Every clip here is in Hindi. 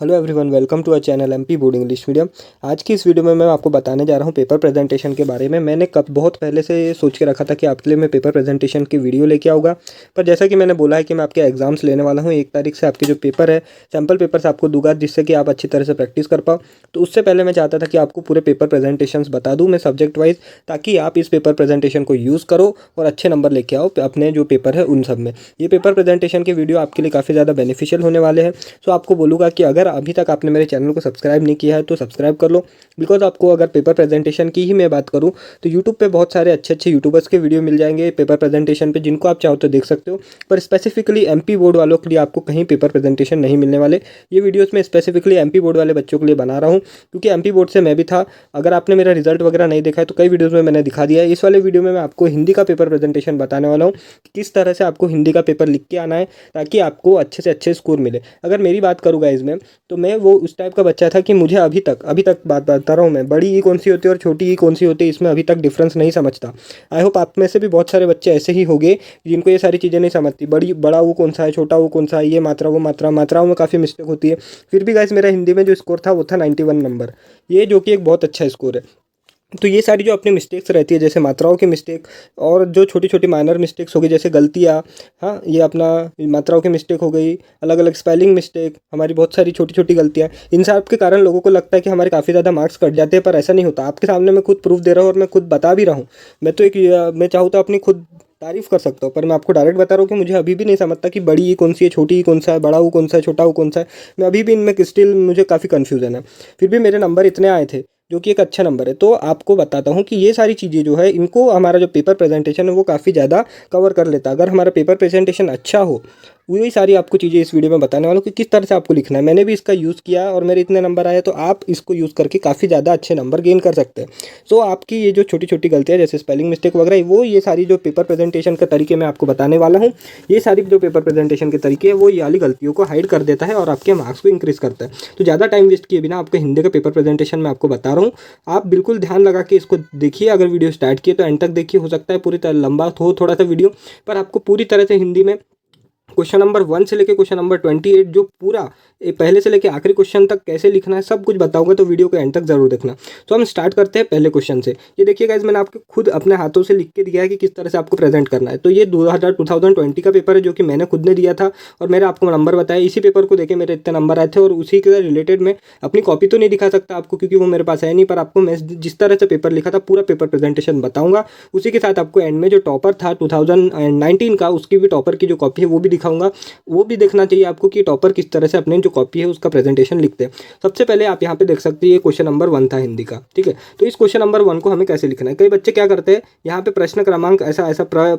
Hello everyone, welcome to our channel MP board English medium. आज की इस वीडियो में मैं आपको बताने जा रहा हूँ पेपर प्रेजेंटेशन के बारे में। मैंने कब बहुत पहले से सोच के रखा था कि आपके लिए मैं पेपर प्रेजेंटेशन की वीडियो लेके आऊँगा, पर जैसा कि मैंने बोला है कि मैं आपके एग्जाम्स लेने वाला हूँ। 1 तारीख से आपके जो पेपर है, सैम्पल पेपर्स आपको दूंगा, जिससे कि आप अच्छी तरह से प्रैक्टिस कर पाओ। तो उससे पहले मैं चाहता था कि आपको पूरे पेपर प्रेजेंटेशंस बता दूँ मैं सब्जेक्ट वाइज, ताकि आप इस पेपर प्रेजेंटेशन को यूज़ करो और अच्छे नंबर लेके आओ अपने जो पेपर है उन सब में। ये पेपर प्रेजेंटेशन की वीडियो आपके लिए काफ़ी ज़्यादा बेनिफिशियल होने वाले हैं। सो आपको बोलूँगा कि अगर अभी तक आपने मेरे चैनल को सब्सक्राइब नहीं किया है तो सब्सक्राइब कर लो। बिकॉज आपको अगर पेपर प्रेजेंटेशन की ही मैं बात करूँ तो यूट्यूब पे बहुत सारे अच्छे अच्छे यूट्यूबर्स के वीडियो मिल जाएंगे पेपर प्रेजेंटेशन पे, जिनको आप चाहो तो देख सकते हो। पर स्पेसिफिकली एमपी बोर्ड वालों के लिए आपको कहीं पेपर प्रेजेंटेशन नहीं मिलने वाले। ये वीडियोस मैं स्पेसिफिकली एमपी बोर्ड वाले बच्चों के लिए बना रहा हूँ, क्योंकि एमपी बोर्ड से मैं भी था। अगर आपने मेरा रिजल्ट वगैरह नहीं देखा है तो कई वीडियोज़ में मैंने दिखा दिया है। इस वाले वीडियो में मैं आपको हिंदी का पेपर प्रेजेंटेशन बताने वाला हूँ, किस तरह से आपको हिंदी का पेपर लिख के आना है ताकि आपको अच्छे से अच्छे स्कोर मिले। अगर मेरी बात करूँ गाइज में, तो मैं वो उस टाइप का बच्चा था कि मुझे अभी तक बात बता रहा हूँ मैं, बड़ी ई कौन सी होती है और छोटी ई कौन सी होती है, इसमें अभी तक डिफरेंस नहीं समझता। आई होप आप में से भी बहुत सारे बच्चे ऐसे ही होंगे जिनको ये सारी चीज़ें नहीं समझती। बड़ा वो कौन सा है, छोटा वो कौन सा है, ये मात्रा वो मात्रा, मात्राओं में काफ़ी मिस्टेक होती है। फिर भी गाइस मेरा हिंदी में जो स्कोर था वो था 91 नंबर, ये जो कि एक बहुत अच्छा स्कोर है। तो ये सारी जो अपनी मिस्टेक्स रहती है, जैसे मात्राओं की मिस्टेक और जो छोटी छोटी माइनर मिस्टेक्स हो गई, जैसे गलतियाँ, हाँ, ये अपना मात्राओं की मिस्टेक हो गई, अलग अलग स्पेलिंग मिस्टेक, हमारी बहुत सारी छोटी छोटी गलतियाँ, इन सब के कारण लोगों को लगता है कि हमारे काफ़ी ज़्यादा मार्क्स कट जाते हैं, पर ऐसा नहीं होता। आपके सामने मैं खुद प्रूफ दे रहा हूँ और मैं खुद बता भी रहा हूँ। मैं चाहूँ तो अपनी खुद तारीफ कर सकता हूँ, पर मैं आपको डायरेक्ट बता रहा हूँ कि मुझे अभी भी नहीं समझता कि बड़ी ई कौन सी है, छोटी ई कौन सा है, बड़ा वो कौन सा है, छोटा वो कौन सा है। मैं अभी भी इनमें स्टिल मुझे काफ़ी कन्फ्यूज़न है। फिर भी मेरे नंबर इतने आए थे, जो कि एक अच्छा नंबर है। तो आपको बताता हूँ कि ये सारी चीज़ें जो है, इनको हमारा जो पेपर प्रेजेंटेशन है वो काफ़ी ज़्यादा कवर कर लेता है। अगर हमारा पेपर प्रेजेंटेशन अच्छा हो, वही सारी आपको चीज़ें इस वीडियो में बताने वाला हूँ कि किस तरह से आपको लिखना है। मैंने भी इसका यूज़ किया और मेरे इतने नंबर आए, तो आप इसको यूज़ करके काफ़ी ज़्यादा अच्छे नंबर गेन कर सकते हैं। सो आपकी ये जो छोटी छोटी गलतियाँ जैसे स्पेलिंग मिस्टेक वगैरह, वो ये सारी जो पेपर प्रेजेंटेशन के तरीके मैं आपको बताने वाला हूँ, ये सारी जो पेपर प्रेजेंटेशन के तरीके हैं वो ये वाली गलतियों को हाइड कर देता है और आपके मार्क्स को इंक्रीज़ करता है। तो ज़्यादा टाइम वेस्ट किए बिना आपको हिंदी का पेपर प्रेजेंटेशन मैं आपको बता रहा हूँ। आप बिल्कुल ध्यान लगा के इसको देखिए। अगर वीडियो स्टार्ट किए तो एंड तक देखिए। हो सकता है पूरी तरह लंबा हो थोड़ा सा वीडियो, पर आपको पूरी तरह से हिंदी में क्वेश्चन नंबर 1 से लेके क्वेश्चन नंबर 28 जो पूरा पहले से लेके आखिरी क्वेश्चन तक कैसे लिखना है सब कुछ बताऊंगा, तो वीडियो को एंड तक जरूर देखना। तो हम स्टार्ट करते हैं पहले क्वेश्चन से। ये देखिए गाइस, मैंने आपको खुद अपने हाथों से लिख के दिया है कि किस तरह से आपको प्रेजेंट करना है। तो ये 2020 का पेपर है, जो कि मैंने खुद ने दिया था और मैंने आपको नंबर बताया। इसी पेपर को देखे मेरे इतने नंबर आए थे, और उसी के रिलेटेड मैं अपनी कॉपी तो नहीं दिखा सकता आपको, क्योंकि वो मेरे पास है नहीं, पर आपको मैं जिस तरह से पेपर लिखा था पूरा पेपर प्रेजेंटेशन बताऊंगा। उसी के साथ आपको एंड में जो टॉपर था 2019 का, उसकी भी टॉपर की जो कॉपी है वो भी दिखाऊंगा। वो भी देखना चाहिए आपको कि टॉपर किस तरह से अपने जो कॉपी है उसका प्रेजेंटेशन लिखते हैं। सबसे पहले आप यहाँ पे देख सकते हैं, ये क्वेश्चन नंबर 1 था हिंदी का, ठीक है। तो इस क्वेश्चन नंबर 1 को हमें कैसे लिखना है, कई बच्चे क्या करते हैं, यहाँ पे प्रश्न क्रमांक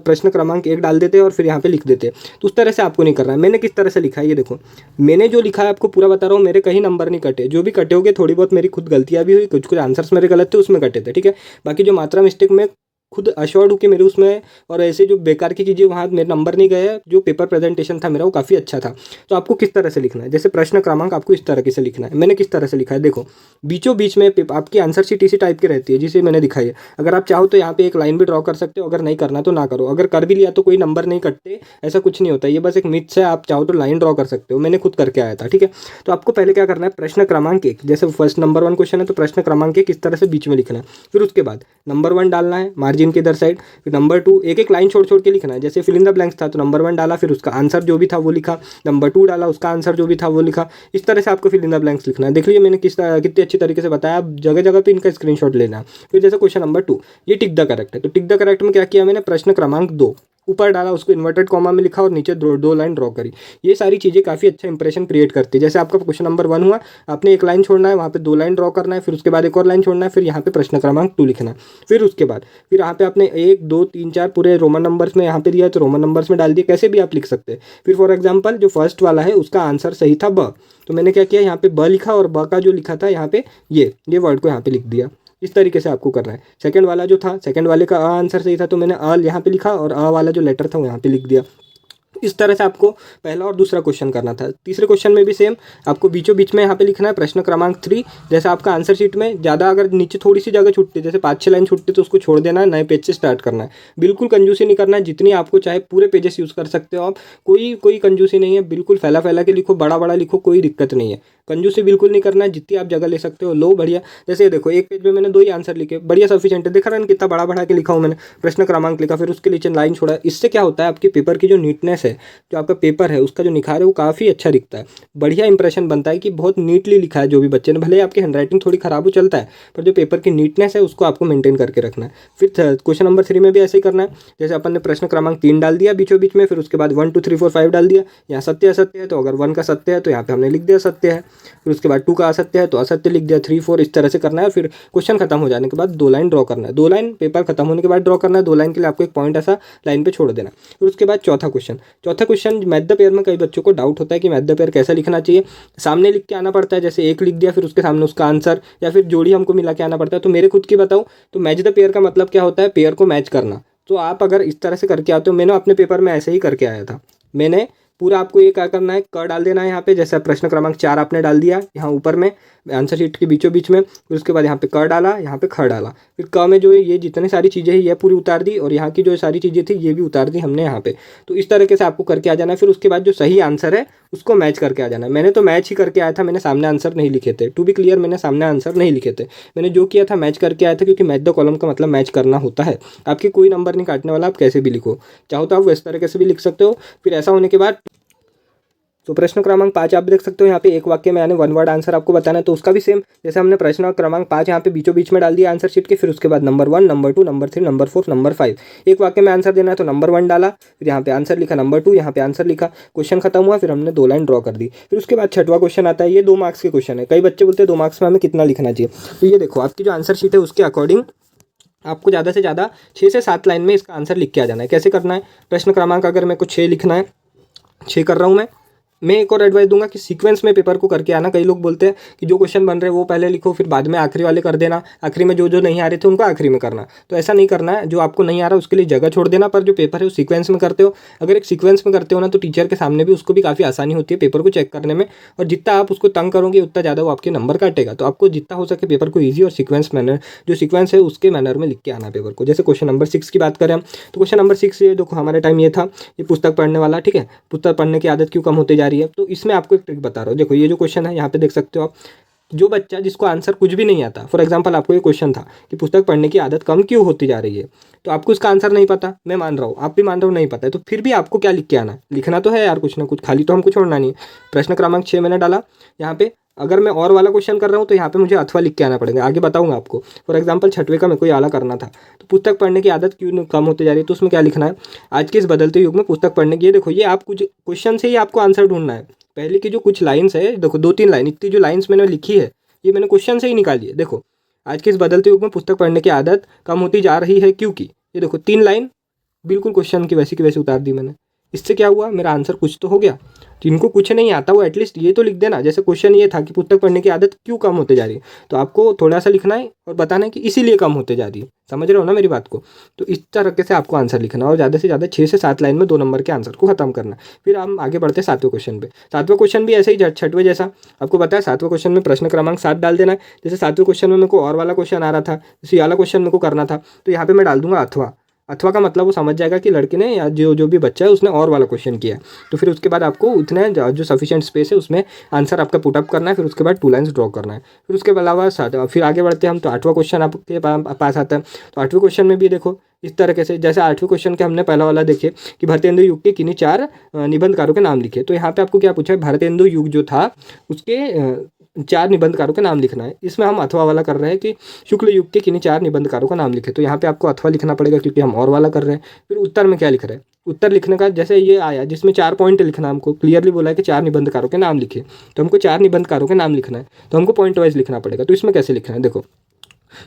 प्रश्न क्रमांक 1 डाल देते हैं और फिर यहाँ पे लिख देते हैं। तो उस तरह से आपको नहीं करना है। मैंने किस तरह से लिखा है ये देखो, मैंने जो लिखा है आपको पूरा बता रहा हूँ। मेरे कहीं नंबर नहीं कटे, जो भी कटे होंगे थोड़ी बहुत मेरी खुद गलतियाँ भी हुई, कुछ कुछ आंसर्स मेरे गलत थे उसमें कटे थे, ठीक है। बाकी जो मात्रा मिस्टेक में खुद अश्योर्ड हूँ कि मेरे उसमें, और ऐसे जो बेकार की चीज़ें वहाँ मेरे नंबर नहीं गए। जो पेपर प्रेजेंटेशन था मेरा वो काफ़ी अच्छा था। तो आपको किस तरह से लिखना है, जैसे प्रश्न क्रमांक आपको इस तरह से लिखना है। मैंने किस तरह से लिखा है देखो, बीचों बीच में आपकी आंसर शीट इसी टाइप की रहती है जिसे मैंने दिखाई है। अगर आप चाहो तो यहाँ पे एक लाइन भी ड्रॉ कर सकते हो, अगर नहीं करना तो ना करो। अगर कर भी लिया तो कोई नंबर नहीं कटते, ऐसा कुछ नहीं होता। ये बस एक मिथ्स है। आप चाहो तो लाइन ड्रॉ कर सकते हो, मैंने खुद करके आया था, ठीक है। तो आपको पहले क्या करना है, प्रश्न क्रमांक 1, जैसे फर्स्ट नंबर 1 क्वेश्चन है तो प्रश्न क्रमांक 1 किस तरह से बीच में लिखना है। फिर उसके बाद नंबर 1 डालना है मार्जिन के इधर साइड। फिर नंबर 2 एक एक लाइन छोड़ छोड़ के लिखना है। जैसे फिल इन द ब्लैंक्स था तो नंबर 1 डाला, फिर उसका आंसर जो भी था वो लिखा। नंबर 2 डाला, उसका आंसर जो भी था वो लिखा। इस तरह से आपको फिल इन द ब्लैंक्स लिखना है। देख लीजिए मैंने कितनी अच्छी तरीके से बताया। आप जगह जगह पे इनका स्क्रीनशॉट लेना है। फिर जैसे क्वेश्चन नंबर 2, ये टिक द करेक्ट है, तो टिक द करेक्ट में क्या किया मैंने, प्रश्न क्रमांक 2 ऊपर डाला, उसको इन्वर्टेड कॉमा में लिखा और नीचे दो लाइन ड्रॉ करी। ये सारी चीज़ें काफ़ी अच्छा इंप्रेशन क्रिएट करती है। जैसे आपका क्वेश्चन नंबर 1 हुआ, आपने एक लाइन छोड़ना है, वहाँ पे 2 लाइन ड्रॉ करना है, फिर उसके बाद एक और लाइन छोड़ना है, फिर यहाँ पे प्रश्न क्रमांक 2 लिखना है। फिर उसके बाद फिर यहाँ पे आपने 1 2 3 4 पूरे रोमन नंबर्स में यहाँ पे दिया है, तो रोमन नंबर्स में डाल दिए, कैसे भी आप लिख सकते हैं। फिर फॉर एग्जाम्पल जो फर्स्ट वाला है उसका आंसर सही था ब, तो मैंने क्या किया, यहाँ पे ब लिखा और ब का जो लिखा था यहाँ पे ये वर्ड को यहाँ पे लिख दिया। इस तरीके से आपको करना है। सेकंड वाला जो था, सेकंड वाले का आंसर सही था, तो मैंने यहाँ पे लिखा और वाला जो लेटर था वो यहाँ पे लिख दिया। इस तरह से आपको पहला और दूसरा क्वेश्चन करना था। तीसरे क्वेश्चन में भी सेम, आपको बीचों बीच में यहाँ पे लिखना है प्रश्न क्रमांक 3। जैसे आपका आंसर शीट में ज़्यादा अगर नीचे थोड़ी सी जगह छूटती है, जैसे 5-6 लाइन छूटती है, तो उसको छोड़ देना है, नए पेज से स्टार्ट करना है। बिल्कुल कंजूसी नहीं करना है, जितनी आपको चाहे पूरे पेजेस यूज़ कर सकते हो आप, कोई कंजूसी नहीं है। बिल्कुल फैला फैला के लिखो, बड़ा बड़ा लिखो, कोई दिक्कत नहीं है। कंजूसी बिल्कुल नहीं करना है, जितनी आप जगह ले सकते हो लो, बढ़िया। जैसे देखो एक पेज में मैंने 2 ही आंसर लिखे, बढ़िया सफिशिएंट है। देखा रहा कितना बड़ा बड़ा के लिखा हूँ मैंने, प्रश्न क्रमांक लिखा, फिर उसके नीचे लाइन छोड़ा। इससे क्या होता है, आपके पेपर की जो नीटनेस है, जो आपका पेपर है उसका जो निखार है वो काफ़ी अच्छा दिखता है। बढ़िया इंप्रेशन बनता है कि बहुत नीटली लिखा है जो भी बच्चे ने। भले आपकी हैंडराइटिंग थोड़ी खराब हो चलता है, पर जो पेपर की नीटनेस है उसको आपको मेंटेन करके रखना है। फिर क्वेश्चन नंबर 3 में भी ऐसे ही करना है। जैसे अपन ने प्रश्न क्रमांक 3 डाल दिया बीचों बीच में, फिर उसके बाद 1 2 3 4 5 डाल दिया। यहाँ सत्य असत्य है, तो अगर 1 का सत्य है तो यहाँ पे हमने लिख दिया सत्य है। फिर उसके बाद 2 का असत्य है तो असत्य लिख दिया, 3 4 इस तरह से करना है। फिर क्वेश्चन खत्म हो जाने के बाद 2 लाइन ड्रॉ करना है। 2 लाइन पेपर खत्म होने के बाद ड्रॉ करना है। 2 लाइन के लिए आपको एक पॉइंट ऐसा लाइन पे छोड़ देना। फिर उसके बाद चौथा क्वेश्चन मैथ द पेयर में कई बच्चों को डाउट होता है कि मैथ द पेयर कैसा लिखना चाहिए। सामने लिख के आना पड़ता है, जैसे 1 लिख दिया फिर उसके सामने उसका आंसर, या फिर जोड़ी हमको मिला के आना पड़ता है। तो मेरे खुद की बताऊँ तो मैच द पेयर का मतलब क्या होता है, पेयर को मैच करना। तो आप अगर इस तरह से करके आते हो, मैंने अपने पेपर में ऐसे ही करके आया था। मैंने पूरा आपको ये क्या करना है, क डाल देना है यहाँ पे। जैसे प्रश्न क्रमांक 4 आपने डाल दिया यहाँ ऊपर में आंसर शीट के बीचों बीच में, फिर उसके बाद यहाँ पे क डाला, यहाँ पे ख डाला। फिर क में जो है ये जितनी सारी चीज़ें हैं ये पूरी उतार दी, और यहाँ की जो सारी चीज़ें थी ये भी उतार दी हमने यहाँ पे। तो इस तरीके से आपको करके आ जाना है। फिर उसके बाद जो सही आंसर है उसको मैच करके आ जाना है। मैंने तो मैच ही करके आया था, मैंने सामने आंसर नहीं लिखे थे। टू बी क्लियर, मैंने सामने आंसर नहीं लिखे थे। मैंने जो किया था मैच करके आया था, क्योंकि मैच द कॉलम का मतलब मैच करना होता है। आपके कोई नंबर नहीं काटने वाला, आप कैसे भी लिखो, चाहो तो आप इस तरीके से भी लिख सकते हो। फिर ऐसा होने के बाद तो प्रश्न क्रमांक 5 आप देख सकते हो यहाँ पे एक वाक्य में यानी 1 वर्ड आंसर आपको बताना है। तो उसका भी सेम, जैसे हमने प्रश्न क्रमांक 5 यहाँ पे बीचों बीच में डाल दिया आंसर शीट के। फिर उसके बाद number 1, number 2, number 3, number 4, number 5, एक वाक्य में आंसर देना है। तो नंबर 1 डाला, फिर यहाँ पे आंसर लिखा, नंबर 2 यहाँ पे आंसर लिखा, क्वेश्चन खत्म हुआ। फिर हमने 2 लाइन ड्रॉ कर दी। फिर उसके बाद छठवां क्वेश्चन आता है। ये 2 मार्क्स के क्वेश्चन है। कई बच्चे बोलते हैं 2 मार्क्स में हमें कितना लिखना चाहिए। तो ये देखो आपकी जो आंसर शीट है उसके अकॉर्डिंग आपको ज़्यादा से ज़्यादा 6 से 7 लाइन में इसका आंसर लिख के आ जाना है। कैसे करना है, प्रश्न क्रमांक अगर मेरे को 6 लिखना है, 6 कर रहा हूँ मैं एक और एडवाइस दूंगा कि सीक्वेंस में पेपर को करके आना। कई लोग बोलते हैं कि जो क्वेश्चन बन रहे हैं वो पहले लिखो, फिर बाद में आखिरी वाले कर देना, आखिरी में जो नहीं आ रहे थे उनको आखिरी में करना। तो ऐसा नहीं करना है, जो आपको नहीं आ रहा उसके लिए जगह छोड़ देना, पर जो पेपर है वो सीक्वेंस में करते हो। अगर एक सीक्वेंस में करते हो ना तो टीचर के सामने भी उसको भी काफ़ी आसानी होती है पेपर को चेक करने में, और जितना आप उसको तंग करोगे उतना ज़्यादा वो आपके नंबर काटेगा। तो आपको जितना हो सके पेपर को ईजी और सीक्वेंस मैनर, जो सीक्वेंस है उसके मैनर में लिख के आना पेपर को। जैसे क्वेश्चन नंबर 6 की बात करें हम, तो क्वेश्चन नंबर 6 ये देखो हमारे टाइम ये था, ये पुस्तक पढ़ने वाला, ठीक है, पुस्तक पढ़ने की आदत क्यों कम होती जा रही है। तो इसमें आपको एक ट्रिक बता रहा हूँ। देखो ये जो क्वेश्चन है यहाँ पे देख सकते हो आप, जो बच्चा जिसको आंसर कुछ भी नहीं आता, फॉर एग्जांपल आपको ये क्वेश्चन था कि पुस्तक पढ़ने की आदत कम क्यों होती जा रही है, तो आपको इसका आंसर नहीं पता, मैं मान रहा हूँ आप भी मान रहे हो नहीं पता है, तो फिर भी आपको क्या लिख के आना, लिखना तो है यार कुछ ना कुछ, खाली तो हमको छोड़ना नहीं है। प्रश्न क्रमांक 6 मैंने डाला यहाँ पे। अगर मैं और वाला क्वेश्चन कर रहा हूँ तो यहाँ पे मुझे अथवा लिख के आना पड़ेगा, आगे बताऊंगा आपको। फॉर एग्जांपल 6वें का मेरे को आला करना था, तो पुस्तक पढ़ने की आदत क्यों कम होती जा रही है, तो उसमें क्या लिखना है, आज के इस बदलते युग में पुस्तक पढ़ने की। ये देखो ये आप कुछ क्वेश्चन से ही आपको आंसर ढूंढना है। पहले की जो कुछ लाइन्स है, देखो 2-3 लाइन, इतनी जो लाइन्स मैंने लिखी है ये मैंने क्वेश्चन से ही निकाली है। देखो आज के इस बदलते युग में पुस्तक पढ़ने की आदत कम होती जा रही है क्योंकि, ये देखो 3 लाइन बिल्कुल क्वेश्चन की वैसी उतार दी मैंने। इससे क्या हुआ, मेरा आंसर कुछ तो हो गया। जिनको कुछ नहीं आता वो एटलीस्ट ये तो लिख देना। जैसे क्वेश्चन ये था कि पुस्तक पढ़ने की आदत क्यों कम होते जा रही है, तो आपको थोड़ा सा लिखना है और बताना है कि इसीलिए कम होते जा रही है। समझ रहे हो ना मेरी बात को। तो इस तरीके से आपको आंसर लिखना और ज़्यादा से ज़्यादा 6 से 7 लाइन में 2 नंबर के आंसर को खत्म करना। फिर हम आगे बढ़ते हैं 7वें क्वेश्चन पे। 7वां क्वेश्चन भी ऐसे ही 6वें जैसा आपको बताया। 7वें क्वेश्चन में प्रश्न क्रमांक 7 डाल देना है। जैसे 7वें क्वेश्चन में मेरे को और वाला क्वेश्चन आ रहा था, जैसे वाला क्वेश्चन मेरे को करना था, तो यहाँ पे मैं डाल दूंगा अथवा। अथवा का मतलब वो समझ जाएगा कि लड़के ने या जो भी बच्चा है उसने और वाला क्वेश्चन किया है। तो फिर उसके बाद आपको उतने जो सफिशिएंट स्पेस है उसमें आंसर आपका पुटअप करना है। फिर उसके बाद 2 लाइन्स ड्रॉ करना है। फिर उसके अलावा फिर आगे बढ़ते हैं हम, तो 8वां क्वेश्चन आपके पास आता है। तो 8वें क्वेश्चन में भी देखो इस तरीके से, जैसे 8वें क्वेश्चन के हमने पहला वाला देखे कि भारतेंदु युग के किन्हीं 4 निबंधकारों के नाम लिखे। तो यहाँ पे आपको क्या पूछा है, भारतेंदु युग जो था उसके 4 निबंधकारों के नाम लिखना है। इसमें हम अथवा वाला कर रहे हैं कि शुक्ल युग के किन्हीं 4 निबंधकारों का नाम लिखे। तो यहाँ पे आपको अथवा लिखना पड़ेगा क्योंकि हम और वाला कर रहे हैं। फिर उत्तर में क्या लिख रहे हैं, उत्तर लिखने का जैसे ये आया जिसमें 4 पॉइंट लिखना, हमको क्लियरली बोला है कि 4 निबंधकारों के नाम लिखे, तो हमको 4 निबंधकारों के नाम लिखना है, तो हमको पॉइंट वाइज लिखना पड़ेगा। तो इसमें कैसे लिखना है, देखो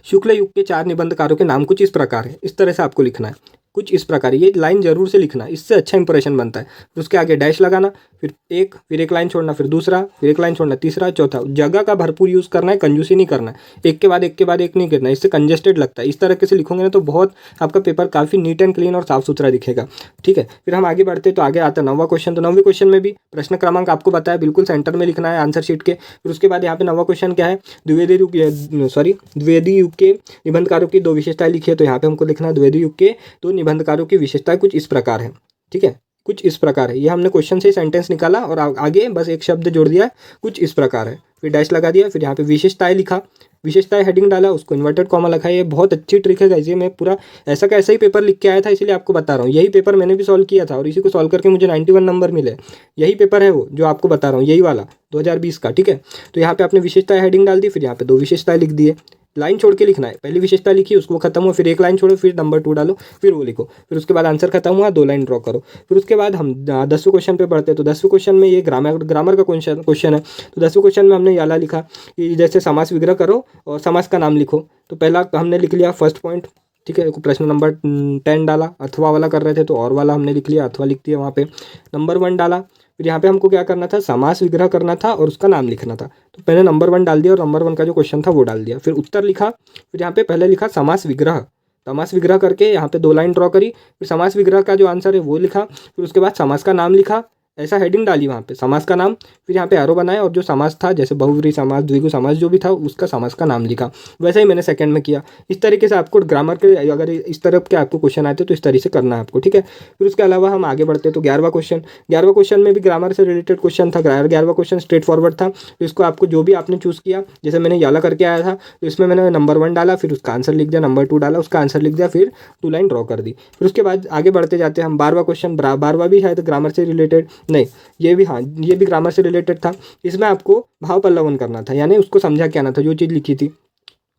शुक्ल युग के 4 निबंधकारों के नाम कुछ इस प्रकार है, इस तरह से आपको लिखना है, कुछ इस प्रकार। ये लाइन जरूर से लिखना, इससे अच्छा इंप्रेशन बनता है। फिर उसके आगे डैश लगाना, फिर एक लाइन छोड़ना, फिर दूसरा, फिर एक लाइन छोड़ना, तीसरा, चौथा। जगह का भरपूर यूज़ करना है, कंजूसी नहीं करना है, एक के बाद एक नहीं करना है, इससे कंजेस्टेड लगता है। इस तरीके से लिखोगे ना तो बहुत आपका पेपर काफ़ी नीट एंड क्लीन और साफ सुथरा दिखेगा। ठीक है, फिर हम आगे बढ़ते तो आगे आता है 9वां क्वेश्चन। तो 9वें क्वेश्चन में भी प्रश्न क्रमांक आपको बताया, बिल्कुल सेंटर में लिखना है आंसर शीट के। फिर उसके बाद यहाँ पे 9वां क्वेश्चन क्या है, द्विवेदी युग के निबंधकारों की 2 विशेषताएं लिखी है। तो यहाँ पे हमको लिखना है द्विवेदी युग के 2 निबंधकारों की विशेषताएं कुछ इस प्रकार है। ठीक है, कुछ इस प्रकार है, ये हमने क्वेश्चन से सेंटेंस निकाला और आगे बस एक शब्द जोड़ दिया, कुछ इस प्रकार है, फिर डैश लगा दिया, फिर यहाँ पे विशेषताएं लिखा, विशेषताएं हेडिंग डाला, उसको इन्वर्टेड कॉमा लिखा है। ये बहुत अच्छी ट्रिक है गाइस, ये मैं पूरा ऐसा का ऐसा ही पेपर लिख के आया था, इसलिए आपको बता रहा हूँ। यही पेपर मैंने भी सॉल्व किया था और इसी को सॉल्व करके मुझे 91 नंबर मिले। यही पेपर है वो जो आपको बता रहा हूँ, यही वाला 2020 का। ठीक है, तो यहाँ पे आपने विशेषताएं हेडिंग डाल दी, फिर यहाँ पे 2 विशेषताएं लिख दिए, लाइन छोड़ के लिखना है। पहली विशेषता लिखी, उसको खत्म हुआ, फिर एक लाइन छोड़ो, फिर नंबर 2 डालो, फिर वो लिखो, फिर उसके बाद आंसर खत्म हुआ, 2 लाइन ड्रॉ करो। फिर उसके बाद हम 10वें क्वेश्चन पे बढ़ते हैं। तो 10वें क्वेश्चन में ये ग्रामर का क्वेश्चन है। तो 10वें क्वेश्चन में हमने याला लिखा कि जैसे समास विग्रह करो और समास का नाम लिखो। तो पहला हमने लिख लिया फर्स्ट पॉइंट। ठीक है, प्रश्न नंबर 10 डाला, अथवा वाला कर रहे थे तो और वाला हमने लिख लिया, अथवा लिख दिया वहाँ पे। नंबर 1 डाला, फिर यहाँ पे हमको क्या करना था, समास विग्रह करना था और उसका नाम लिखना था। तो पहले नंबर 1 डाल दिया और नंबर 1 का जो क्वेश्चन था वो डाल दिया। फिर उत्तर लिखा, फिर यहाँ पे पहले लिखा समास विग्रह करके यहाँ पे 2 लाइन ड्रॉ करी, फिर समास विग्रह का जो आंसर है वो लिखा, फिर उसके बाद समास का नाम लिखा, ऐसा हेडिंग डाली वहाँ पे समास का नाम, फिर यहाँ पे एरो बनाया और जो समास था जैसे बहुव्रीहि समास, द्विगु समास जो भी था उसका समास का नाम लिखा। वैसे ही मैंने सेकंड में किया। इस तरीके से आपको ग्रामर के अगर इस तरफ के आपको क्वेश्चन आते तो इस तरीके से करना है आपको। ठीक है, फिर उसके अलावा हम आगे बढ़ते तो 11वां क्वेश्चन में भी ग्रामर से रिलेटेड क्वेश्चन था। 11वां क्वेश्चन स्ट्रेट फॉरवर्ड था। तो इसको आपको जो भी आपने चूज़ किया, जैसे मैंने याला करके आया था तो इसमें मैंने नंबर 1 डाला, फिर उसका आंसर लिख दिया, नंबर 2 डाला, उसका आंसर लिख दिया, फिर 2 लाइन ड्रॉ कर दी। फिर उसके बाद आगे बढ़ते जाते हैं हम 12वां क्वेश्चन। 12वां भी शायद ग्रामर से रिलेटेड नहीं, ये भी ग्रामर से रिलेटेड था। इसमें आपको भाव पल्लवन करना था, यानी उसको समझा के आना था जो चीज़ लिखी थी।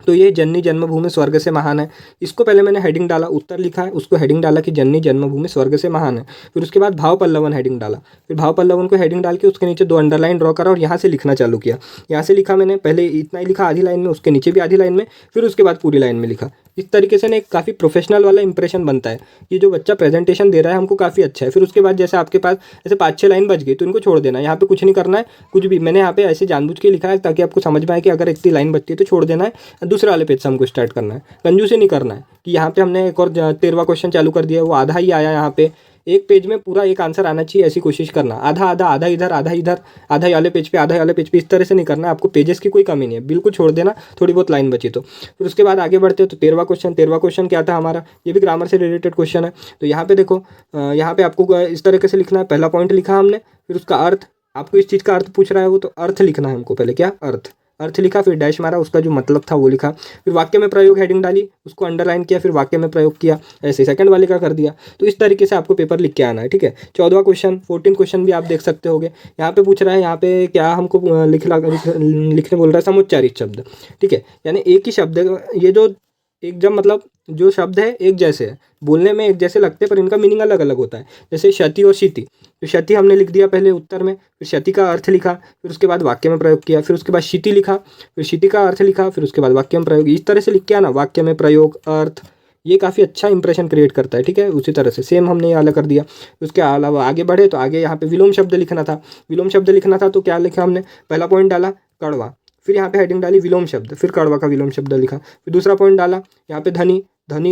तो ये जननी जन्मभूमि स्वर्ग से महान है, इसको पहले मैंने हेडिंग डाला, उत्तर लिखा है, उसको हेडिंग डाला कि जननी जन्मभूमि स्वर्ग से महान है। फिर उसके बाद भाव पल्लवन हेडिंग डाला, फिर भाव पल्लवन को हेडिंग डाल के उसके नीचे 2 अंडरलाइन ड्रॉ करा और यहाँ से लिखना चालू किया। यहाँ से लिखा मैंने, पहले इतना ही लिखा आधी लाइन में, उसके नीचे भी आधी लाइन में, फिर उसके बाद पूरी लाइन में लिखा। इस तरीके से ना एक काफ़ी प्रोफेशनल वाला इंप्रेशन बनता है कि जो बच्चा प्रेजेंटेशन दे रहा है हमको काफ़ी अच्छा है। फिर उसके बाद जैसे आपके पास ऐसे 5-6 लाइन बच गई तो इनको छोड़ देना, यहाँ पे कुछ नहीं करना है कुछ भी। मैंने यहाँ पे ऐसे जानबूझ के लिखा है ताकि आपको समझ में आए कि अगर इतनी लाइन बचती है तो छोड़ देना है, दूसरे वाले पेज से हमको स्टार्ट करना है। कंजूसी नहीं करना है कि यहाँ पे हमने एक और 13वां क्वेश्चन चालू कर दिया, वो आधा ही आया। यहाँ पे एक पेज में पूरा एक आंसर आना चाहिए, ऐसी कोशिश करना। आधा इधर, आधा इधर, आधा वाले पेज पे, आधा वाले पेज पे, इस तरह से नहीं करना। आपको पेजेस की कोई कमी नहीं है, बिल्कुल छोड़ देना, थोड़ी बहुत लाइन बची तो। फिर उसके बाद आगे बढ़ते हो तो 13वां क्वेश्चन क्या था हमारा, ये भी ग्रामर से रिलेटेड क्वेश्चन है। तो यहाँ पे देखो, यहाँ पे आपको इस तरीके से लिखना है। पहला पॉइंट लिखा हमने, फिर उसका अर्थ, आपको इस चीज़ का अर्थ पूछ रहा है वो, तो अर्थ लिखना है हमको पहले। क्या अर्थ लिखा, फिर डैश मारा, उसका जो मतलब था वो लिखा, फिर वाक्य में प्रयोग हेडिंग डाली, उसको अंडरलाइन किया, फिर वाक्य में प्रयोग किया, ऐसे सेकंड वाले का कर दिया। तो इस तरीके से आपको पेपर लिख के आना है। ठीक है, 14वां क्वेश्चन, 14 क्वेश्चन भी आप देख सकते होगे। यहाँ पे पूछ रहा है, यहाँ पे क्या हमको लिखने बोल रहा है, समुच्चारित शब्द। ठीक है, यानी एक ही शब्द, ये जो एक जब मतलब जो शब्द है एक जैसे है, बोलने में एक जैसे लगते हैं पर इनका मीनिंग अलग अलग होता है। जैसे क्षति और क्षिति, तो क्षति हमने लिख दिया पहले उत्तर में, फिर क्षति का अर्थ लिखा, फिर उसके बाद वाक्य में प्रयोग किया, फिर उसके बाद क्षिति लिखा, फिर क्षिति का अर्थ लिखा, फिर उसके बाद वाक्य में प्रयोग। इस तरह से लिख के आना, वाक्य में प्रयोग, अर्थ, ये काफ़ी अच्छा इंप्रेशन क्रिएट करता है। ठीक है, उसी तरह से सेम हमने ये अलग कर दिया। उसके अलावा आगे बढ़े तो आगे यहाँ पे विलोम शब्द लिखना था। तो क्या लिखा हमने, पहला पॉइंट डाला कड़वा, फिर यहाँ पे हेडिंग डाली विलोम शब्द, फिर कड़वा का विलोम शब्द लिखा, फिर दूसरा पॉइंट डाला यहाँ पे धनी,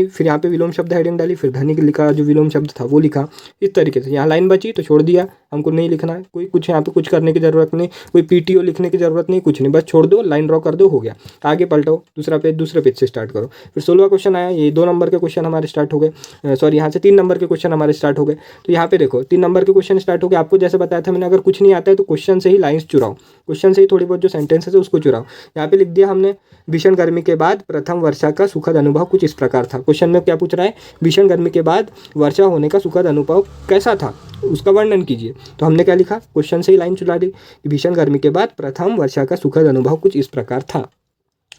फिर यहाँ पे विलोम शब्द हेडिंग डाली, फिर धनी लिखा, जो विलोम शब्द था वो लिखा। इस तरीके से यहाँ लाइन बची तो छोड़ दिया, हमको नहीं लिखना है, कोई कुछ यहाँ पे कुछ करने की ज़रूरत नहीं, कोई पीटीओ लिखने की ज़रूरत नहीं, कुछ नहीं, बस छोड़ दो, लाइन ड्रॉ कर दो, हो गया। आगे पलटो, दूसरे पेज से स्टार्ट करो। फिर 16वां क्वेश्चन आया, ये 2 नंबर के क्वेश्चन हमारे स्टार्ट हो गए, सॉरी यहाँ से 3 नंबर के क्वेश्चन हमारे स्टार्ट हो गए। तो यहाँ पे देखो 3 नंबर के क्वेश्चन स्टार्ट हो गए। आपको जैसे बताया था मैंने, अगर कुछ नहीं आता है तो क्वेश्चन से ही लाइन्स चुराओ, क्वेश्चन से ही थोड़ी बहुत जो सेंटेंसेस है उसको चुराओ। यहाँ पे लिख दिया हमने, भीषण गर्मी के बाद प्रथम वर्षा का सुखद अनुभव कुछ इस प्रकार था। क्वेश्चन में क्या पूछ रहा है, भीषण गर्मी के बाद वर्षा होने का सुखद अनुभव कैसा था, उसका वर्णन कीजिए। तो हमने क्या लिखा, क्वेश्चन से ही लाइन चुरा दी कि भीषण गर्मी के बाद प्रथम वर्षा का सुखद अनुभव कुछ इस प्रकार था,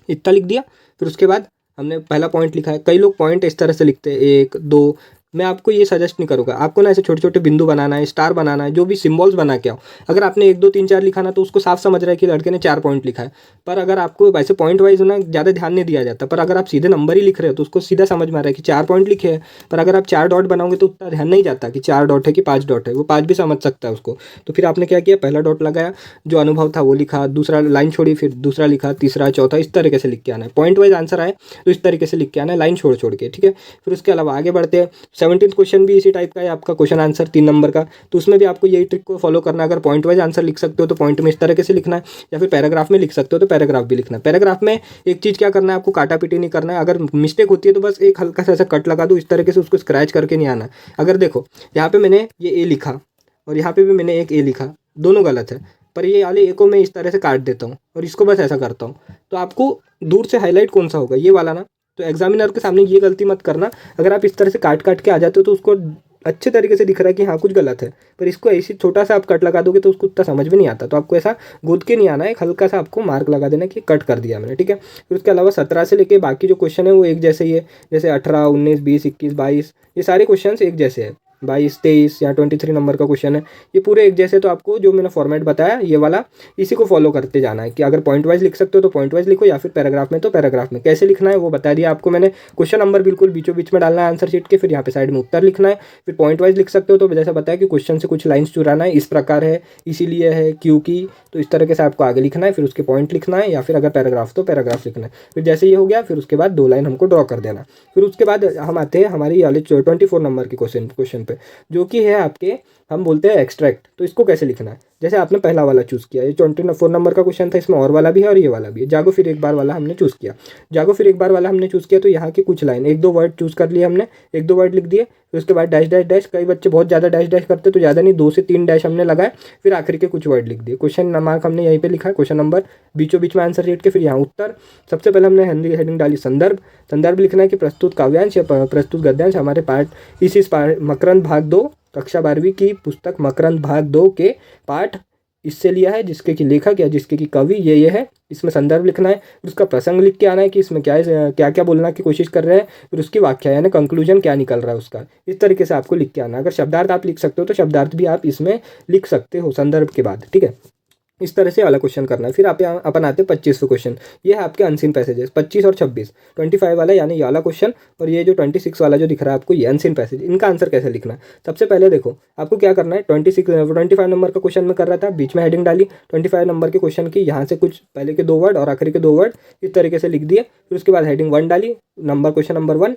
इतना लिख दिया। फिर उसके बाद हमने पहला पॉइंट लिखा है। कई लोग पॉइंट इस तरह से लिखते हैं, 1 2 मैं आपको ये सजेस्ट नहीं करूँगा। आपको ना ऐसे छोटे छोटे बिंदु बनाना है, स्टार बनाना है, जो भी सिम्बॉल्स बना के आओ। अगर आपने 1 2 3 4 लिखा ना तो उसको साफ समझ रहा है कि लड़के ने 4 पॉइंट लिखा है। पर अगर आपको वैसे पॉइंट वाइज ना ज़्यादा ध्यान नहीं दिया जाता, पर अगर आप सीधे नंबर ही लिख रहे हो तो उसको सीधा समझ में आ रहा है कि 4 पॉइंट लिखे हैं। पर अगर आप 4 डॉट बनाओगे तो उतना ध्यान नहीं जाता कि 4 डॉट है कि 5 डॉट है, वो 5 भी समझ सकता है उसको। तो फिर आपने क्या किया, पहला डॉट लगाया, जो अनुभव था वो लिखा, दूसरा लाइन छोड़ी, फिर दूसरा लिखा, तीसरा, चौथा, इस तरीके से लिख के आना है। पॉइंट वाइज आंसर आए तो इस तरीके से लिख के आना है, लाइन छोड़ छोड़ के, ठीक है। फिर उसके अलावा आगे बढ़ते हैं। 17th क्वेश्चन भी इसी टाइप का है आपका, क्वेश्चन आंसर 3 नंबर का। तो उसमें भी आपको यही ट्रिक को फॉलो करना है। अगर पॉइंट वाइज आंसर लिख सकते हो तो पॉइंट में इस तरीके से लिखना है, या फिर पैराग्राफ में लिख सकते हो तो पैराग्राफ भी लिखना है। पैराग्राफ में एक चीज़ क्या करना है, आपको काटा पीटी नहीं करना है। अगर मिस्टेक होती है तो बस एक हल्का सा ऐसा कट लगा दो, इस तरीके से उसको स्क्रैच करके नहीं आना है। अगर देखो यहाँ पे मैंने ये ए लिखा और यहाँ पे भी मैंने एक ए लिखा, दोनों गलत है, पर ये वाले ए को मैं इस तरह से काट देता हूँ और इसको बस ऐसा करता हूँ। तो आपको दूर से हाईलाइट कौन सा होगा, ये वाला ना। तो एग्जामिनर के सामने ये गलती मत करना। अगर आप इस तरह से काट काट के आ जाते हो तो उसको अच्छे तरीके से दिख रहा है कि हाँ कुछ गलत है, पर इसको ऐसी छोटा सा आप कट लगा दोगे तो उसको उतना समझ में नहीं आता। तो आपको ऐसा गोद के नहीं आना है, एक हल्का सा आपको मार्क लगा देना कि कट कर दिया मैंने, ठीक है। फिर उसके अलावा 17 से लेके बाकी जो क्वेश्चन है वो एक जैसे ही है, जैसे 18 19 20 21 22, ये सारे क्वेश्चन एक जैसे हैं। 22 23 या 23 नंबर का क्वेश्चन है, ये पूरे एक जैसे। तो आपको जो मैंने फॉर्मेट बताया ये वाला, इसी को फॉलो करते जाना है कि अगर पॉइंट वाइज लिख सकते हो तो पॉइंट वाइज लिखो, या फिर पैराग्राफ में तो पैराग्राफ में। कैसे लिखना है वो बता दिया आपको मैंने। क्वेश्चन नंबर बिल्कुल बीचों बीच में डालना है आंसर शीट के, फिर यहाँ पे साइड में उत्तर लिखना है। फिर पॉइंट वाइज लिख सकते हो तो जैसा बताया कि क्वेश्चन से कुछ लाइन्स चुराना है, इस प्रकार है, इसीलिए है, क्योंकि, तो इस तरीके से आपको आगे लिखना है। फिर उसके पॉइंट लिखना है, या फिर अगर पैराग्राफ तो पैराग्राफ लिखना है। फिर जैसे ये हो गया, फिर उसके बाद 2 लाइन हमको ड्रॉ कर देना। फिर उसके बाद हम आते हैं हमारी वाले 24 नंबर के क्वेश्चन पे, जो कि है आपके, हम बोलते हैं एक्सट्रैक्ट। तो इसको कैसे लिखना है, जैसे आपने पहला वाला चूज़ किया, ये 24 नंबर का क्वेश्चन था, इसमें और वाला भी है और ये वाला भी है। जागो फिर एक बार वाला हमने चूज़ किया, जागो फिर एक बार वाला हमने चूज़ किया। तो यहाँ की कुछ लाइन 1 2 वर्ड चूज़ कर लिए हमने, 1 2 वर्ड लिख दिए। फिर उसके बाद डैश डैश डैश, कई बच्चे बहुत ज़्यादा डैश डैश करते तो ज़्यादा नहीं, 2 से 3 डैश हमने लगाए। फिर आखिर के कुछ वर्ड लिख दिए। क्वेश्चन मार्क हमने यहीं पे लिखा है, क्वेश्चन नंबर बीचों बीच में आंसर शीट के। फिर यहाँ उत्तर, सबसे पहले हमने हेडिंग डाली संदर्भ। संदर्भ लिखना है कि प्रस्तुत काव्यांश या प्रस्तुत गद्यांश हमारे पाठ इस मकरंद भाग 2 कक्षा 12वीं की पुस्तक मकरंद भाग 2 के पाठ इससे लिया है, जिसके की लेखक या जिसके की कवि ये है। इसमें संदर्भ लिखना है, उसका प्रसंग लिख के आना है कि इसमें क्या क्या बोलना की कोशिश कर रहे हैं, फिर उसकी व्याख्या यानी कंक्लूजन क्या निकल रहा है उसका, इस तरीके से आपको लिख के आना। अगर शब्दार्थ आप लिख सकते हो तो शब्दार्थ भी आप इसमें लिख सकते हो संदर्भ के बाद, ठीक है। इस तरह से वाला क्वेश्चन करना है। फिर आप यहाँ अपन आते हैं 25वें क्वेश्चन। ये है आपके अनसीन पैसेजेस 25 और 26, 25 वाला यानी ये वाला क्वेश्चन, और ये जो 26 वाला जो दिख रहा है आपको ये अनसीन पैसेज। इनका आंसर कैसे लिखना है, सबसे पहले देखो आपको क्या करना है। 25 नंबर का क्वेश्चन में कर रहा था, बीच में हेडिंग डाली 25 नंबर के क्वेश्चन की, यहाँ से कुछ पहले के 2 वर्ड और आखिरी के 2 वर्ड इस तरीके से लिख दिए। फिर उसके बाद हेडिंग 1 डाली, नंबर क्वेश्चन नंबर 1,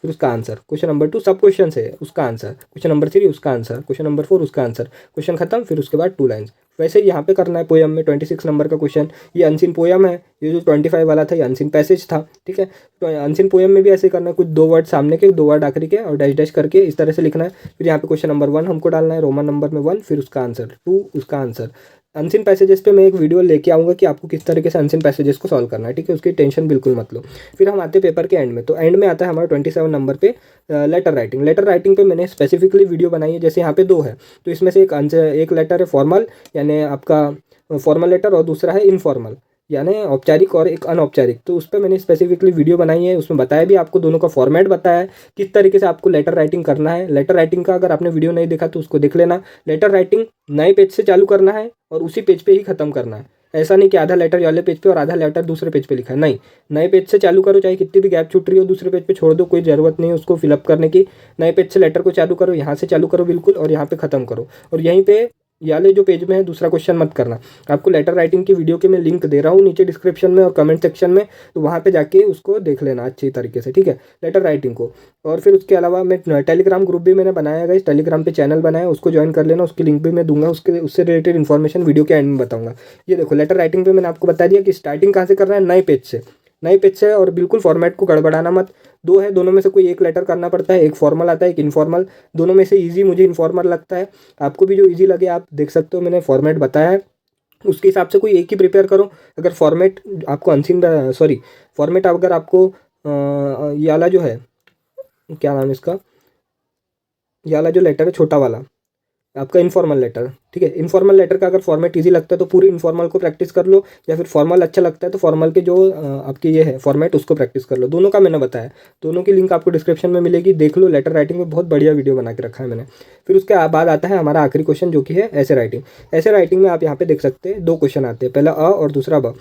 फिर उसका आंसर। क्वेश्चन नंबर 2 सब क्वेश्चन है उसका आंसर, क्वेश्चन नंबर 3 उसका आंसर, क्वेश्चन नंबर 4 उसका आंसर, क्वेश्चन खत्म। फिर उसके बाद 2 लाइन्स। वैसे यहाँ पे करना है पोयम में 26 नंबर का क्वेश्चन, ये अनसीन पोयम है। ये जो 25 वाला था ये अनसीन पैसेज था, ठीक है। तो अनसीन पोयम में भी ऐसे करना है, कुछ 2 वर्ड सामने के 2 वर्ड आखिरी के और डैश डैश करके इस तरह से लिखना है। फिर यहाँ पे क्वेश्चन नंबर 1 हमको डालना है, रोमन नंबर में 1, फिर उसका आंसर 2 उसका आंसर। अनसीन पैसेजेस पे मैं एक वीडियो लेके आऊँगा कि आपको किस तरीके से अनसीन पैसेजेस को सॉल्व करना है, ठीक है, उसकी टेंशन बिल्कुल मत लो। फिर हम आते हैं पेपर के एंड में। तो एंड में आता है हमारा 27 नंबर पे लेटर राइटिंग। लेटर राइटिंग पे मैंने स्पेसिफिकली वीडियो बनाई है, जैसे यहाँ पे 2 है तो इसमें से एक लेटर है फॉर्मल यानी आपका फॉर्मल लेटर, और दूसरा है इनफॉर्मल यानी औपचारिक, और एक अनौपचारिक। तो उस पर मैंने स्पेसिफिकली वीडियो बनाई है, उसमें बताया भी आपको, दोनों का फॉर्मेट बताया है किस तरीके से आपको लेटर राइटिंग करना है। लेटर राइटिंग का अगर आपने वीडियो नहीं देखा तो उसको देख लेना। लेटर राइटिंग नए पेज से चालू करना है और उसी पेज पे ही खत्म करना है। ऐसा नहीं कि आधा लेटर वाले पेज पे और आधा लेटर दूसरे पेज पे लिखा है, नहीं, नए पेज से चालू करो, चाहे कितनी भी गैप छूट रही हो दूसरे पेज पे छोड़ दो, कोई ज़रूरत नहीं है उसको फिलअप करने की। नए पेज से लेटर को चालू करो, यहाँ से चालू करो बिल्कुल, और यहाँ पे ख़त्म करो। और यहीं पे वाले जो पेज में है दूसरा क्वेश्चन मत करना। आपको लेटर राइटिंग की वीडियो के मैं लिंक दे रहा हूँ नीचे डिस्क्रिप्शन में और कमेंट सेक्शन में, तो वहाँ पे जाके उसको देख लेना अच्छी तरीके से, ठीक है, लेटर राइटिंग को। और फिर उसके अलावा मैं टेलीग्राम ग्रुप भी मैंने बनाया है, टेलीग्राम पे चैनल बनाया, उसको ज्वाइन कर लेना, उसकी लिंक भी मैं दूंगा, उससे रिलेटेड इन्फॉर्मेशन वीडियो के एंड में बताऊँगा। ये देखो लेटर राइटिंग पे मैंने आपको बता दिया कि स्टार्टिंग कहाँ से करना है, नए पेज से, और बिल्कुल फॉर्मेट को गड़बड़ाना मत। 2 है, दोनों में से कोई एक लेटर करना पड़ता है, एक फॉर्मल आता है एक इनफॉर्मल। दोनों में से इजी मुझे इनफॉर्मल लगता है, आपको भी जो इजी लगे आप देख सकते हो, मैंने फॉर्मेट बताया है उसके हिसाब से कोई एक ही प्रिपेयर करो। अगर फॉर्मेट आपको फॉर्मेट अगर आपको ये वाला जो है क्या नाम है इसका, ये वाला जो लेटर है छोटा वाला, आपका इनफॉर्मल लेटर, ठीक है। इनफॉर्मल लेटर का अगर फॉर्मेट इजी लगता है तो पूरी इनफॉर्मल को प्रैक्टिस कर लो, या फिर फॉर्मल अच्छा लगता है तो फॉर्मल के जो आपकी ये है फॉर्मेट उसको प्रैक्टिस कर लो। दोनों का मैंने बताया, दोनों की लिंक आपको डिस्क्रिप्शन में मिलेगी, देख लो। लेटर राइटिंग में बहुत बढ़िया वीडियो बना के रखा है मैंने। फिर उसके बाद आता है हमारा आखिरी क्वेश्चन, जो कि है ऐसे राइटिंग। ऐसे राइटिंग में आप यहाँ पे देख सकते हैं 2 क्वेश्चन आते हैं, पहला अ और दूसरा ब।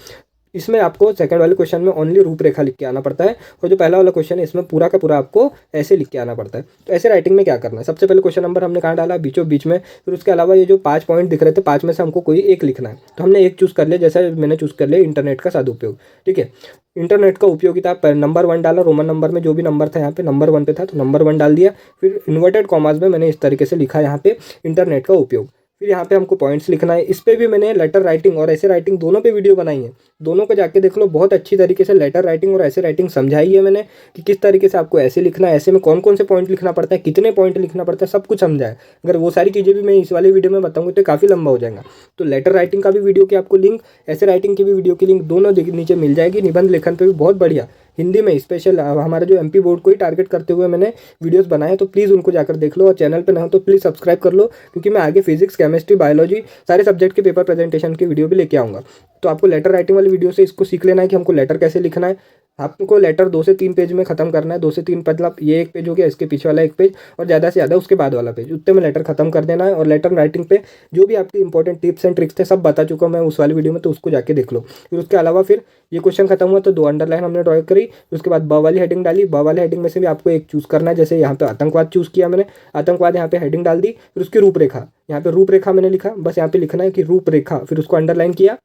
इसमें आपको सेकंड वाले क्वेश्चन में ओनली रूपरेखा लिख के आना पड़ता है, और जो पहला वाला क्वेश्चन है इसमें पूरा का पूरा आपको ऐसे लिख के आना पड़ता है। तो ऐसे राइटिंग में क्या करना है, सबसे पहले क्वेश्चन नंबर हमने कहाँ डाला, बीचों बीच में। फिर उसके अलावा ये जो 5 पॉइंट दिख रहे थे, 5 में से हमको कोई एक लिखना है, तो हमने एक चूज़ कर लिया। जैसा मैंने चूज़ कर लिया इंटरनेट का सदुपयोग, ठीक है। इंटरनेट का उपयोगिता नंबर 1 डाला, रोमन नंबर में जो भी नंबर था यहाँ पे नंबर 1 पे था तो नंबर 1 डाल दिया। फिर इन्वर्टेड कॉमास में मैंने इस तरीके से लिखा यहाँ पे इंटरनेट का उपयोग। फिर यहाँ पे हमको पॉइंट्स लिखना है। इस पे भी मैंने लेटर राइटिंग और ऐसे राइटिंग दोनों पे वीडियो बनाई है, दोनों को जाके देख लो। बहुत अच्छी तरीके से लेटर राइटिंग और ऐसे राइटिंग समझाई है मैंने कि किस तरीके से आपको ऐसे लिखना है, ऐसे में कौन कौन से पॉइंट लिखना पड़ता है, कितने पॉइंट लिखना पड़ता है, सब कुछ समझाया। अगर वो सारी चीज़ें भी मैं इस वाले वीडियो में बताऊंगा तो काफ़ी लंबा हो जाएगा। तो लेटर राइटिंग का भी वीडियो की आपको लिंक, ऐसे राइटिंग की भी वीडियो की लिंक दोनों नीचे मिल जाएगी। निबंध लेखन पर भी बहुत बढ़िया हिंदी में स्पेशल हमारे जो एमपी बोर्ड को ही टारगेट करते हुए मैंने वीडियोस बनाए हैं, तो प्लीज़ उनको जाकर देख लो। और चैनल पे ना हो तो प्लीज़ सब्सक्राइब कर लो, क्योंकि मैं आगे फिजिक्स, केमिस्ट्री, बायोलॉजी सारे सब्जेक्ट के पेपर प्रेजेंटेशन की वीडियो भी लेके आऊँगा। तो आपको लेटर राइटिंग वाली वीडियो से इसको सीख लेना है कि हमको लेटर कैसे लिखना है। आपको लेटर 2 से 3 पेज में खत्म करना है। 2 से 3 मतलब ये एक पेज हो गया, इसके पीछे वाला एक पेज, और ज़्यादा से ज़्यादा उसके बाद वाला पेज, उतने में लेटर खत्म कर देना है। और लेटर राइटिंग पे जो भी आपके इंपॉर्टेंट टिप्स एंड ट्रिक्स थे सब बता चुका हूँ मैं उस वाली वीडियो में, तो उसको जाके देख लो। फिर उसके अलावा फिर ये क्वेश्चन खत्म हुआ तो 2 अंडरलाइन हमने ड्रॉ करी। उसके बाद ब वाली हेडिंग डाली, ब वाली हेडिंग में से भी आपको एक चूज़ करना है। जैसे यहाँ पे आतंकवाद चूज़ किया मैंने, आतंकवाद यहाँ पे हेडिंग डाल दी। फिर उसकी रूपरेखा, यहाँ पे रूपरेखा मैंने लिखा, बस यहाँ पे लिखना है कि रूपरेखा, फिर उसको अंडरलाइन किया।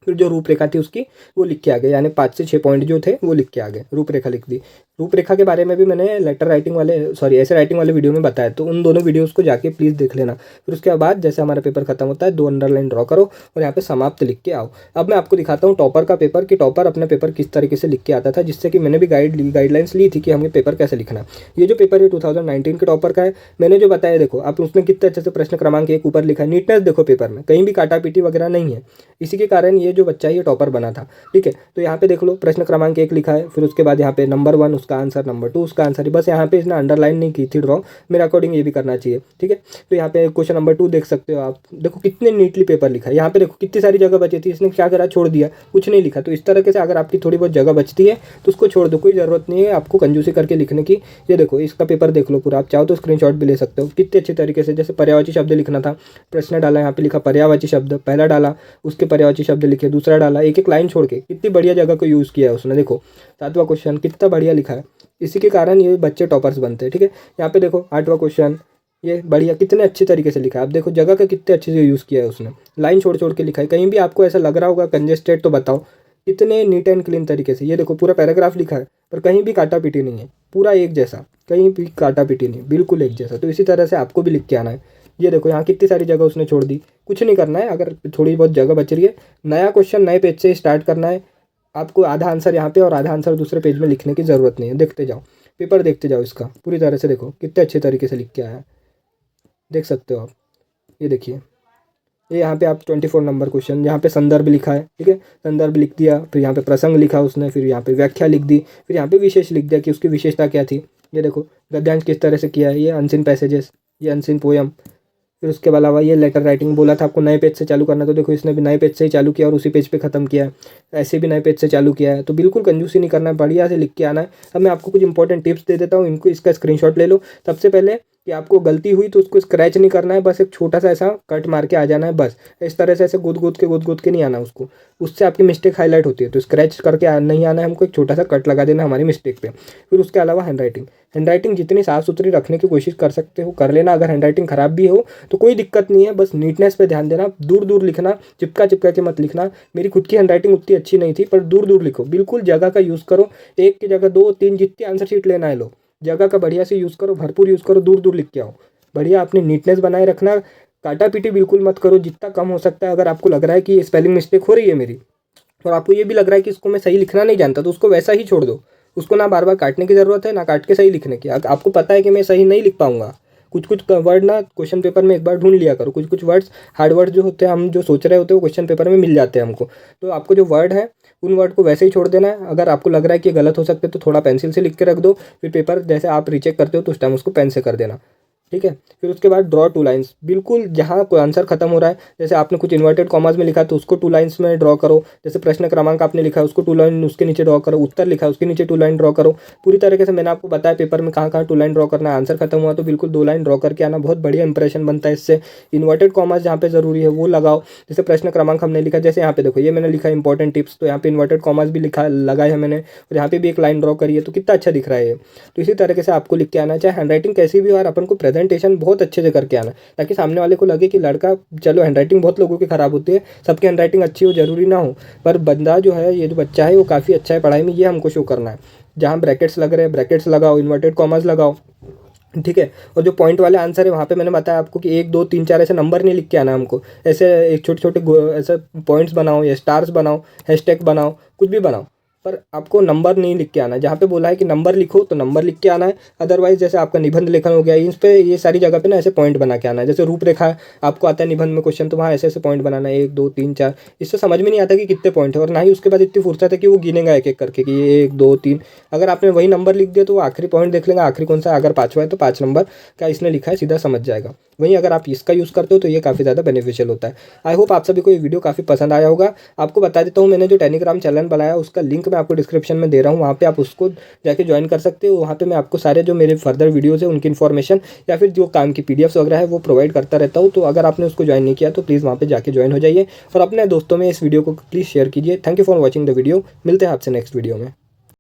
फिर जो रूपरेखा थी उसकी वो लिख के आ गए, यानी 5 से 6 पॉइंट जो थे वो लिख के आ गए, रूपरेखा लिख दी। रूपरेखा के बारे में भी मैंने लेटर राइटिंग वाले ऐसे राइटिंग वाले वीडियो में बताया, तो उन दोनों वीडियोस को जाके प्लीज़ देख लेना। फिर उसके बाद जैसे हमारा पेपर खत्म होता है 2 अंडरलाइन ड्रॉ करो और यहाँ पे समाप्त लिख के आओ। अब मैं आपको दिखाता हूँ टॉपर का पेपर, कि टॉपर अपना पेपर किस तरीके से लिख के आता था, जिससे कि मैंने भी गाइडलाइंस ली थी कि हमें पेपर कैसे लिखना। ये जो पेपर है 2019 के टॉपर का है। मैंने जो बताया देखो, आप उसने कितने अच्छे से प्रश्न क्रमांक 1 ऊपर लिखा है। नीटनेस देखो पेपर में, कहीं भी काटा पीटी वगैरह नहीं है। इसी के कारण ये जो बच्चा है ये टॉपर बना था, ठीक है। तो यहाँ पे देख लो प्रश्न क्रमांक 1 लिखा है, फिर उसके बाद यहाँ पे नंबर 1 उसका आंसर, नंबर 2 उसका आंसर। बस यहाँ पे इसने अंडरलाइन नहीं की थी ड्रॉ, मेरे अकॉर्डिंग ये भी करना चाहिए, ठीक है। तो यहाँ पे क्वेश्चन नंबर 2 देख सकते हो आप, देखो कितने नीटली पेपर लिखा है। यहाँ पे देखो कितनी सारी जगह बची थी, इसने क्या करा, छोड़ दिया, कुछ नहीं लिखा। तो इस तरीके से अगर आपकी थोड़ी बहुत जगह बचती है तो उसको छोड़ दो, कोई ज़रूरत नहीं है आपको कंजूसी करके लिखने की। ये देखो इसका पेपर देख लो पूरा, आप चाहो तो स्क्रीनशॉट भी ले सकते हो। कितने अच्छे तरीके से, जैसे पर्यायवाची शब्द लिखना था, प्रश्न डाला, यहाँ पे लिखा पर्यायवाची शब्द, पहला डाला, उसके पर्यायवाची शब्द लिखे, दूसरा डाला, एक एक लाइन छोड़ के कितनी बढ़िया जगह को यूज़ किया है उसने। देखो 7वां क्वेश्चन कितना बढ़िया लिखा है, इसी के कारण ये बच्चे टॉपर्स बनते हैं, ठीक है। यहाँ पे देखो 8वां क्वेश्चन, ये बढ़िया कितने अच्छे तरीके से लिखा है। आप देखो जगह का कितने अच्छे से यूज़ किया है उसने, लाइन छोड़ छोड़ के लिखा है। कहीं भी आपको ऐसा लग रहा होगा कंजेस्टेड तो बताओ, कितने नीट एंड क्लीन तरीके से। ये देखो पूरा पैराग्राफ लिखा है, पर कहीं भी काटा पीटी नहीं है, पूरा एक जैसा, कहीं भी काटा पीटी नहीं, बिल्कुल एक जैसा। तो इसी तरह से आपको भी लिख के आना है। ये देखो यहाँ कितनी सारी जगह उसने छोड़ दी, कुछ नहीं करना है। अगर थोड़ी बहुत जगह बच रही है, नया क्वेश्चन नए पेज से स्टार्ट करना है। आपको आधा आंसर यहाँ पे और आधा आंसर दूसरे पेज में लिखने की ज़रूरत नहीं है। देखते जाओ, पेपर देखते जाओ इसका पूरी तरह से। देखो कितने अच्छे तरीके से लिख के आया है, देख सकते हो आप। ये देखिए, ये यहाँ पे आप 24 नंबर क्वेश्चन, यहाँ पे संदर्भ लिखा है, ठीक है, संदर्भ लिख दिया। फिर यहाँ पे प्रसंग लिखा उसने, फिर यहाँ पे व्याख्या लिख दी, फिर यहाँ पे विशेष लिख दिया कि उसकी विशेषता क्या थी। ये देखो गद्यांश किस तरह से किया है, ये अनसीन पैसेजेस, ये अनसीन पोयम। फिर उसके अलावा ये लेटर राइटिंग बोला था आपको नए पेज से चालू करना, तो देखो इसने भी नए पेज से ही चालू किया और उसी पेज पे ख़त्म किया है। ऐसे भी नए पेज से चालू किया है। तो बिल्कुल कंजूसी नहीं करना है, बढ़िया से लिख के आना है। अब मैं आपको कुछ इंपॉर्टेंट टिप्स दे देता हूँ, इनको इसका स्क्रीनशॉट ले लो। सबसे पहले कि आपको गलती हुई तो उसको स्क्रैच नहीं करना है, बस एक छोटा सा ऐसा कट मार के आ जाना है। बस इस तरह से ऐसे गुद गुद के नहीं आना उसको, उससे आपकी मिस्टेक हाईलाइट होती है। तो स्क्रैच करके नहीं आना है हमको, एक छोटा सा कट लगा देना हमारी मिस्टेक पे। फिर उसके अलावा हैंडराइटिंग जितनी साफ़ सुथरी रखने की कोशिश कर सकते हो कर लेना। अगर हैंडराइटिंग ख़राब भी हो तो कोई दिक्कत नहीं है, बस नीटनेस पे ध्यान देना। दूर दूर लिखना, चिपका चिपका के मत लिखना। मेरी खुद की हैंडराइटिंग उतनी अच्छी नहीं थी, पर दूर दूर लिखो, बिल्कुल जगह का यूज़ करो। एक की जगह 2 3 जितनी आंसर शीट लेना है लो, जगह का बढ़िया से यूज़ करो, भरपूर यूज़ करो, दूर दूर लिख के आओ। बढ़िया अपनी नीटनेस बनाए रखना, काटा पीटी बिल्कुल मत करो, जितना कम हो सकता है। अगर आपको लग रहा है कि स्पेलिंग मिस्टेक हो रही है मेरी, और आपको ये भी लग रहा है कि इसको मैं सही लिखना नहीं जानता, तो उसको वैसा ही छोड़ दो। उसको ना बार बार काटने की ज़रूरत है, ना काट के सही लिखने की। आपको पता है कि मैं सही नहीं लिख पाऊंगा, कुछ वर्ड ना क्वेश्चन पेपर में एक बार ढूंढ लिया करो। कुछ वर्ड्स, हार्ड वर्ड जो होते हैं, हम जो सोच रहे होते हैं वो क्वेश्चन पेपर में मिल जाते हैं हमको। तो आपको जो वर्ड है उन वर्ड को वैसे ही छोड़ देना है। अगर आपको लग रहा है कि गलत हो सकते हैं तो थोड़ा पेंसिल से लिख के रख दो, फिर पेपर जैसे आप रीचेक करते हो तो उस टाइम उसको पेन से कर देना। ठीक है। फिर उसके बाद ड्रॉ टू लाइन्स, बिल्कुल जहाँ कोई आंसर खत्म हो रहा है, जैसे आपने कुछ इन्वर्टेड कॉमास में लिखा है तो उसको 2 लाइन्स में ड्रॉ करो। जैसे प्रश्न क्रमांक आपने लिखा है उसको 2 लाइन उसके नीचे ड्रॉ करो, उत्तर लिखा है उसके नीचे 2 लाइन ड्रॉ करो। पूरी तरीके से मैंने आपको बताया पेपर में कहाँ कहाँ 2 लाइन ड्रॉ करना है। आंसर खत्म हुआ तो बिल्कुल 2 लाइन ड्रॉ करके आना, बहुत बढ़िया इंप्रेशन बनता है इससे। इन्वर्टेड कॉमास जहाँ पे जरूरी है वो लगाओ। जैसे प्रश्न क्रमांक हमने लिखा, जैसे यहाँ पे देखो ये मैंने लिखा इंपॉर्टेंट टिप्स, तो यहाँ पे इन्वर्टेड कॉमास भी लिखा लगाया है मैंने, और यहाँ पे भी एक लाइन ड्रॉ करी है, तो कितना अच्छा दिख रहा है ये। तो इसी तरीके से आपको लिख के आना, चाहे हैंडराइटिंग कैसी भी हो, और अपन को प्रेजेंटेशन बहुत अच्छे से करके आना, ताकि सामने वाले को लगे कि लड़का, चलो हैंडराइटिंग बहुत लोगों की खराब होती है, सबकी हैंडराइटिंग अच्छी हो जरूरी ना हो, पर बंदा जो है, ये जो बच्चा है वो काफ़ी अच्छा है पढ़ाई में, ये हमको शो करना है। जहाँ ब्रैकेट्स लग रहे हैं ब्रैकेट्स लगाओ, इन्वर्टेड कॉमास लगाओ, ठीक है। और जो पॉइंट वाले आंसर है वहाँ पे मैंने बताया आपको कि 1 2 3 4 ऐसे नंबर नहीं लिख के आना हमको, ऐसे एक छोटे छोटे ऐसे पॉइंट्स बनाओ या स्टार्स बनाओ, हैशटैग बनाओ, कुछ भी बनाओ, पर आपको नंबर नहीं लिख के आना है। जहाँ पे बोला है कि नंबर लिखो तो नंबर लिख के आना है। अदरवाइज जैसे आपका निबंध लेखन हो गया, इस पे ये सारी जगह पे ना ऐसे पॉइंट बना के आना है। जैसे रूपरेखा है, आपको आता है निबंध में क्वेश्चन, तो वहाँ ऐसे ऐसे पॉइंट बनाना है 1 2 3 4। इससे समझ में नहीं आता कि कितने पॉइंट है, और ना ही उसके बाद इतनी फुर्सत है कि वो गिनेगा एक एक करके कि ये 1 2 3। अगर आपने वही नंबर लिख दिया तो वो आखिरी पॉइंट देख लेगा आखिरी कौन सा, अगर 5वां है तो 5 नंबर का इसने लिखा है, सीधा समझ जाएगा। वहीं अगर आप इसका यूज़ करते हो तो ये काफ़ी ज़्यादा बेनिफिशियल होता है। आई होप आप सभी को ये वीडियो काफ़ी पसंद आया होगा। आपको बता देता हूँ, मैंने जो टेलीग्राम चैनल बनाया उसका लिंक मैं आपको डिस्क्रिप्शन में दे रहा हूँ, वहाँ पे आप उसको जाके ज्वाइन कर सकते हो। वहाँ पे मैं आपको सारे जो मेरे फर्दर वीडियोज़ है उनकी इन्फॉर्मेशन या फिर जो काम की पीडीएफ्स वगैरह है वो प्रोवाइड करता रहता हूँ। तो अगर आपने उसको ज्वाइन नहीं किया तो प्लीज़ वहाँ पर जाके ज्वाइन हो जाइए, और अपने दोस्तों में इस वीडियो को प्लीज़ शेयर कीजिए। Thank you for watching the video. मिलते हैं आपसे नेक्स्ट वीडियो में।